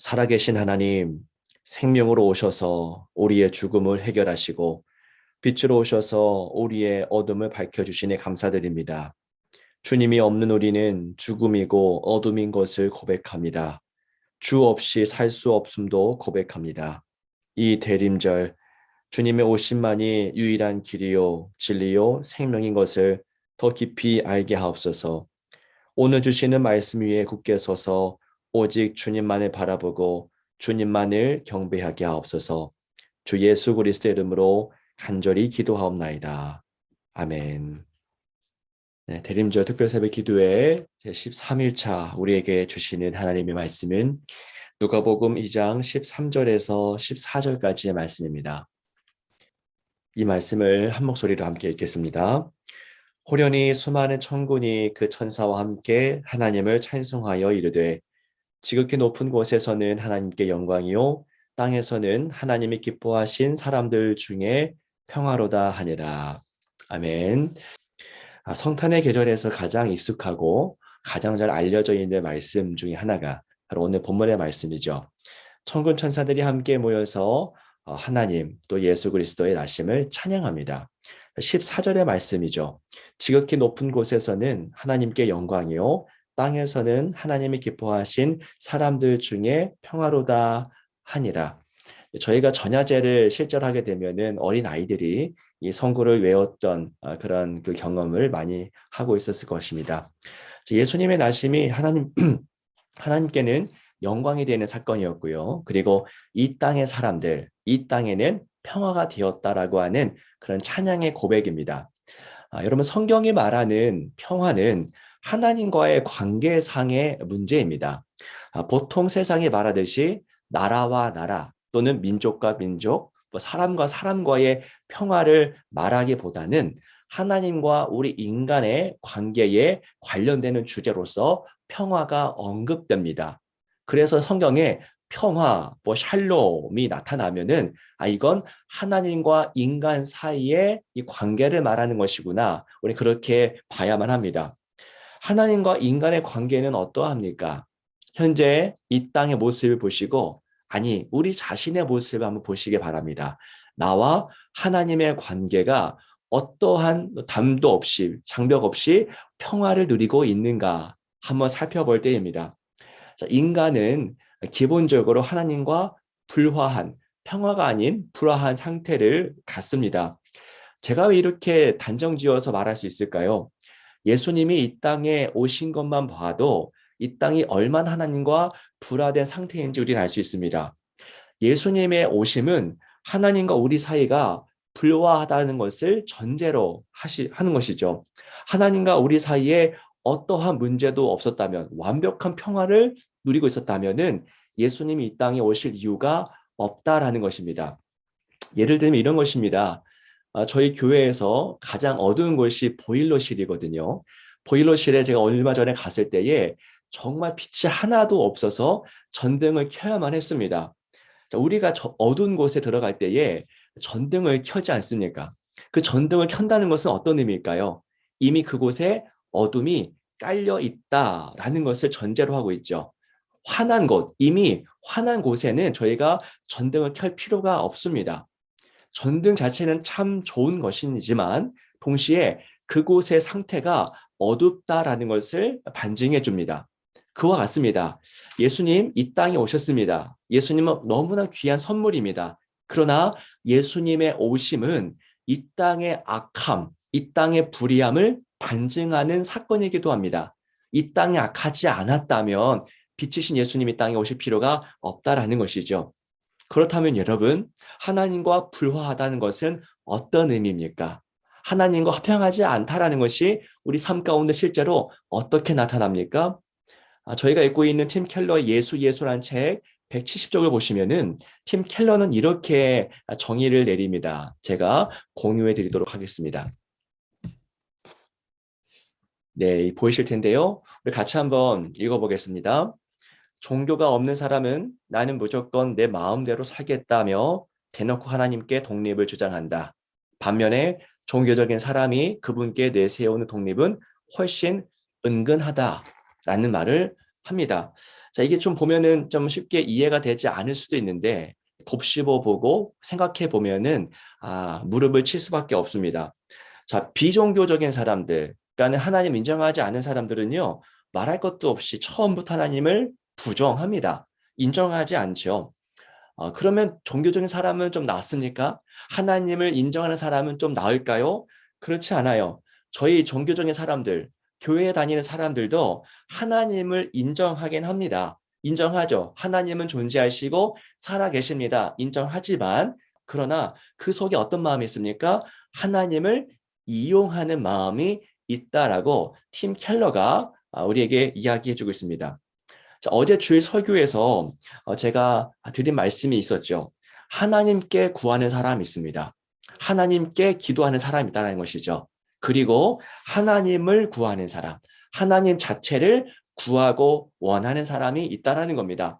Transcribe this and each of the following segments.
살아계신 하나님, 생명으로 오셔서 우리의 죽음을 해결하시고 빛으로 오셔서 우리의 어둠을 밝혀주시니 감사드립니다. 주님이 없는 우리는 죽음이고 어둠인 것을 고백합니다. 주 없이 살 수 없음도 고백합니다. 이 대림절, 주님의 오심만이 유일한 길이요, 진리요, 생명인 것을 더 깊이 알게 하옵소서. 오늘 주시는 말씀 위에 굳게 서서 오직 주님만을 바라보고 주님만을 경배하게 하옵소서. 주 예수 그리스도의 이름으로 간절히 기도하옵나이다. 아멘. 네, 대림절 특별새벽 기도회 제13일차 우리에게 주시는 하나님의 말씀은 누가복음 2장 13절에서 14절까지의 말씀입니다. 이 말씀을 한 목소리로 함께 읽겠습니다. 호련히 수많은 천군이 그 천사와 함께 하나님을 찬송하여 이르되 지극히 높은 곳에서는 하나님께 영광이요 땅에서는 하나님이 기뻐하신 사람들 중에 평화로다 하니라. 아멘. 성탄의 계절에서 가장 익숙하고 가장 잘 알려져 있는 말씀 중에 하나가 바로 오늘 본문의 말씀이죠. 천군 천사들이 함께 모여서 하나님 또 예수 그리스도의 나심을 찬양합니다. 14절의 말씀이죠. 지극히 높은 곳에서는 하나님께 영광이요 땅에서는 하나님이 기뻐하신 사람들 중에 평화로다 하니라. 저희가 전야제를 실절하게 되면은 어린 아이들이 이 성구를 외웠던 그런 그 경험을 많이 하고 있었을 것입니다. 예수님의 나심이 하나님께는 영광이 되는 사건이었고요. 그리고 이 땅의 사람들, 이 땅에는 평화가 되었다라고 하는 그런 찬양의 고백입니다. 여러분 성경이 말하는 평화는 하나님과의 관계상의 문제입니다. 보통 세상이 말하듯이 나라와 나라 또는 민족과 민족, 사람과 사람과의 평화를 말하기보다는 하나님과 우리 인간의 관계에 관련되는 주제로서 평화가 언급됩니다. 그래서 성경에 평화, 샬롬이 나타나면은 이건 하나님과 인간 사이의 이 관계를 말하는 것이구나. 우리 그렇게 봐야만 합니다. 하나님과 인간의 관계는 어떠합니까? 현재 이 땅의 모습을 보시고 우리 자신의 모습을 한번 보시기 바랍니다. 나와 하나님의 관계가 어떠한 담도 없이 장벽 없이 평화를 누리고 있는가 한번 살펴볼 때입니다. 인간은 기본적으로 하나님과 불화한 평화가 아닌 불화한 상태를 갖습니다. 제가 왜 이렇게 단정지어서 말할 수 있을까요? 예수님이 이 땅에 오신 것만 봐도 이 땅이 얼마나 하나님과 불화된 상태인지 우리는 알 수 있습니다. 예수님의 오심은 하나님과 우리 사이가 불화하다는 것을 전제로 하는 것이죠. 하나님과 우리 사이에 어떠한 문제도 없었다면, 완벽한 평화를 누리고 있었다면은 예수님이 이 땅에 오실 이유가 없다라는 것입니다. 예를 들면 이런 것입니다. 저희 교회에서 가장 어두운 곳이 보일러실이거든요. 보일러실에 제가 얼마 전에 갔을 때에 정말 빛이 하나도 없어서 전등을 켜야만 했습니다. 우리가 저 어두운 곳에 들어갈 때에 전등을 켜지 않습니까? 그 전등을 켠다는 것은 어떤 의미일까요? 이미 그곳에 어둠이 깔려 있다라는 것을 전제로 하고 있죠. 환한 곳, 이미 환한 곳에는 저희가 전등을 켤 필요가 없습니다. 전등 자체는 참 좋은 것이지만 동시에 그곳의 상태가 어둡다라는 것을 반증해 줍니다. 그와 같습니다. 예수님 이 땅에 오셨습니다. 예수님은 너무나 귀한 선물입니다. 그러나 예수님의 오심은 이 땅의 악함, 이 땅의 불의함을 반증하는 사건이기도 합니다. 이 땅이 악하지 않았다면 빛이신 예수님이 땅에 오실 필요가 없다라는 것이죠. 그렇다면 여러분, 하나님과 불화하다는 것은 어떤 의미입니까? 하나님과 화평하지 않다라는 것이 우리 삶 가운데 실제로 어떻게 나타납니까? 저희가 읽고 있는 팀 켈러의 예수라는 책 170쪽을 보시면은 팀 켈러는 이렇게 정의를 내립니다. 제가 공유해 드리도록 하겠습니다. 네, 보이실 텐데요. 우리 같이 한번 읽어보겠습니다. 종교가 없는 사람은 나는 무조건 내 마음대로 살겠다며 대놓고 하나님께 독립을 주장한다. 반면에 종교적인 사람이 그분께 내세우는 독립은 훨씬 은근하다라는 말을 합니다. 자, 이게 좀 보면은 좀 쉽게 이해가 되지 않을 수도 있는데 곱씹어 보고 생각해 보면은 무릎을 칠 수밖에 없습니다. 자, 비종교적인 사람들, 그러니까 하나님 인정하지 않은 사람들은요, 말할 것도 없이 처음부터 하나님을 부정합니다. 인정하지 않죠. 그러면 종교적인 사람은 좀 낫습니까? 하나님을 인정하는 사람은 좀 나을까요? 그렇지 않아요. 저희 종교적인 사람들, 교회에 다니는 사람들도 하나님을 인정하긴 합니다. 인정하죠. 하나님은 존재하시고 살아계십니다. 인정하지만, 그러나 그 속에 어떤 마음이 있습니까? 하나님을 이용하는 마음이 있다라고 팀 켈러가 우리에게 이야기해주고 있습니다. 자, 어제 주일 설교에서 제가 드린 말씀이 있었죠. 하나님께 구하는 사람이 있습니다. 하나님께 기도하는 사람이 있다는 것이죠. 그리고 하나님을 구하는 사람, 하나님 자체를 구하고 원하는 사람이 있다는 겁니다.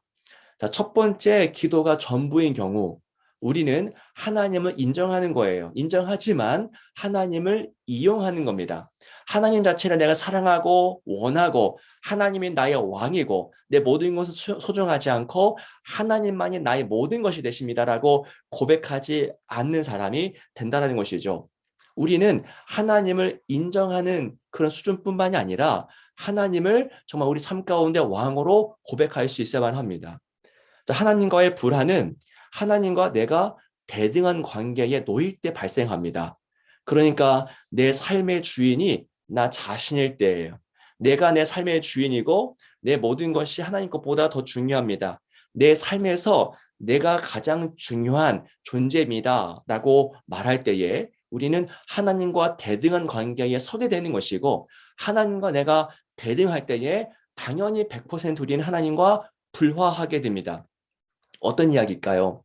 자, 첫 번째 기도가 전부인 경우 우리는 하나님을 인정하는 거예요. 인정하지만 하나님을 이용하는 겁니다. 하나님 자체를 내가 사랑하고 원하고 하나님이 나의 왕이고 내 모든 것을 소중하지 않고 하나님만이 나의 모든 것이 되십니다라고 고백하지 않는 사람이 된다는 것이죠. 우리는 하나님을 인정하는 그런 수준뿐만이 아니라 하나님을 정말 우리 삶 가운데 왕으로 고백할 수 있어야만 합니다. 하나님과의 불화는 하나님과 내가 대등한 관계에 놓일 때 발생합니다. 그러니까 내 삶의 주인이 나 자신일 때예요. 내가 내 삶의 주인이고 내 모든 것이 하나님 것보다 더 중요합니다. 내 삶에서 내가 가장 중요한 존재입니다. 라고 말할 때에 우리는 하나님과 대등한 관계에 서게 되는 것이고 하나님과 내가 대등할 때에 당연히 100% 우리는 하나님과 불화하게 됩니다. 어떤 이야기일까요?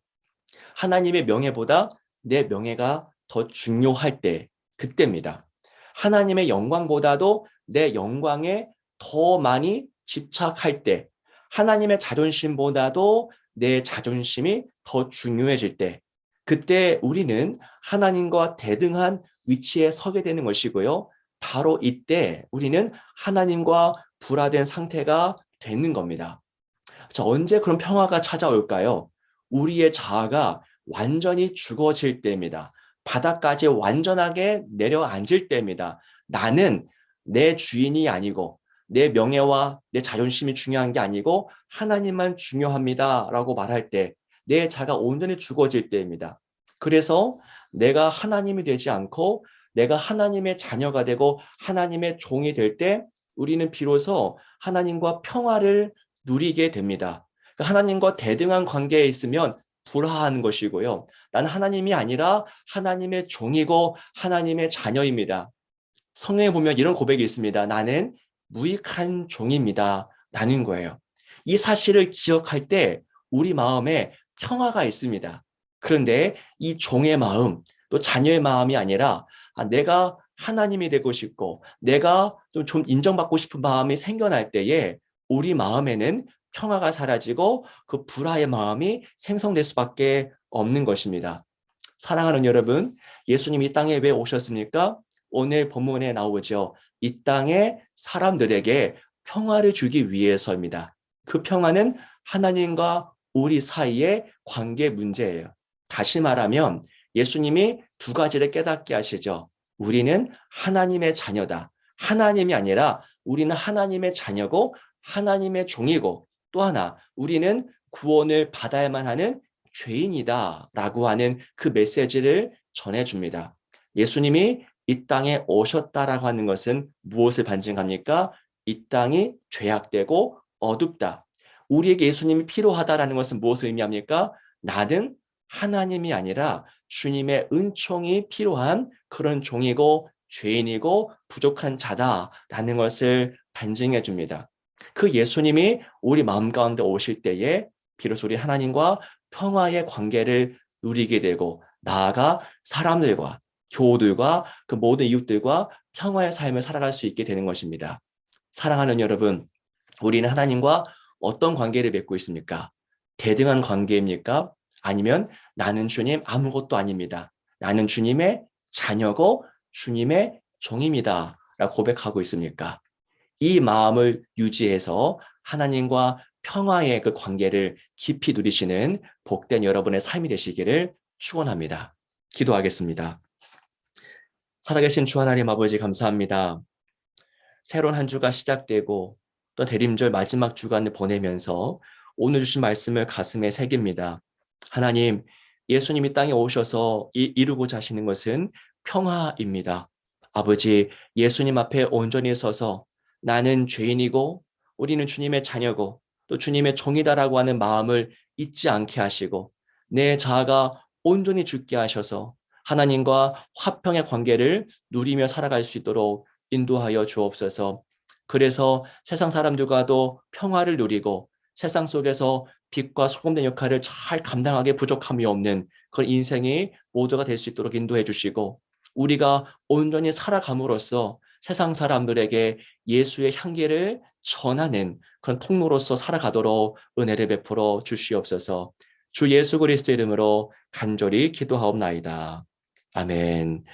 하나님의 명예보다 내 명예가 더 중요할 때, 그때입니다. 하나님의 영광보다도 내 영광에 더 많이 집착할 때, 하나님의 자존심보다도 내 자존심이 더 중요해질 때, 그때 우리는 하나님과 대등한 위치에 서게 되는 것이고요. 바로 이때 우리는 하나님과 불화된 상태가 되는 겁니다. 자, 언제 그런 평화가 찾아올까요? 우리의 자아가 완전히 죽어질 때입니다. 바닥까지 완전하게 내려앉을 때입니다. 나는 내 주인이 아니고 내 명예와 내 자존심이 중요한 게 아니고 하나님만 중요합니다. 라고 말할 때 내 자가 온전히 죽어질 때입니다. 그래서 내가 하나님이 되지 않고 내가 하나님의 자녀가 되고 하나님의 종이 될 때 우리는 비로소 하나님과 평화를 누리게 됩니다. 하나님과 대등한 관계에 있으면 불화하는 것이고요. 나는 하나님이 아니라 하나님의 종이고 하나님의 자녀입니다. 성경에 보면 이런 고백이 있습니다. 나는 무익한 종입니다. 라는 거예요. 이 사실을 기억할 때 우리 마음에 평화가 있습니다. 그런데 이 종의 마음, 또 자녀의 마음이 아니라 내가 하나님이 되고 싶고 내가 좀 인정받고 싶은 마음이 생겨날 때에 우리 마음에는 평화가 사라지고 그 불화의 마음이 생성될 수밖에 없는 것입니다. 사랑하는 여러분, 예수님이 이 땅에 왜 오셨습니까? 오늘 본문에 나오죠. 이 땅의 사람들에게 평화를 주기 위해서입니다. 그 평화는 하나님과 우리 사이의 관계 문제예요. 다시 말하면 예수님이 두 가지를 깨닫게 하시죠. 우리는 하나님의 자녀다. 하나님이 아니라 우리는 하나님의 자녀고 하나님의 종이고 또 하나 우리는 구원을 받아야만 하는 죄인이다라고 하는 그 메시지를 전해줍니다. 예수님이 이 땅에 오셨다라고 하는 것은 무엇을 반증합니까? 이 땅이 죄악되고 어둡다. 우리에게 예수님이 필요하다라는 것은 무엇을 의미합니까? 나는 하나님이 아니라 주님의 은총이 필요한 그런 종이고 죄인이고 부족한 자다라는 것을 반증해 줍니다. 그 예수님이 우리 마음 가운데 오실 때에 비로소 우리 하나님과 평화의 관계를 누리게 되고 나아가 사람들과 교우들과 그 모든 이웃들과 평화의 삶을 살아갈 수 있게 되는 것입니다. 사랑하는 여러분, 우리는 하나님과 어떤 관계를 맺고 있습니까? 대등한 관계입니까? 아니면 나는 주님 아무것도 아닙니다. 나는 주님의 자녀고 주님의 종입니다. 라고 고백하고 있습니까? 이 마음을 유지해서 하나님과 평화의 그 관계를 깊이 누리시는 복된 여러분의 삶이 되시기를 축원합니다. 기도하겠습니다. 살아계신 주 하나님 아버지 감사합니다. 새로운 한 주가 시작되고 또 대림절 마지막 주간을 보내면서 오늘 주신 말씀을 가슴에 새깁니다. 하나님, 예수님이 땅에 오셔서 이루고자 하시는 것은 평화입니다. 아버지, 예수님 앞에 온전히 서서 나는 죄인이고 우리는 주님의 자녀고 또 주님의 종이다라고 하는 마음을 잊지 않게 하시고 내 자아가 온전히 죽게 하셔서 하나님과 화평의 관계를 누리며 살아갈 수 있도록 인도하여 주옵소서. 그래서 세상 사람들과도 평화를 누리고 세상 속에서 빛과 소금된 역할을 잘 감당하게 부족함이 없는 그런 인생이 모두가 될 수 있도록 인도해 주시고 우리가 온전히 살아감으로써 세상 사람들에게 예수의 향기를 전하는 그런 통로로서 살아가도록 은혜를 베풀어 주시옵소서. 주 예수 그리스도 이름으로 간절히 기도하옵나이다. 아멘.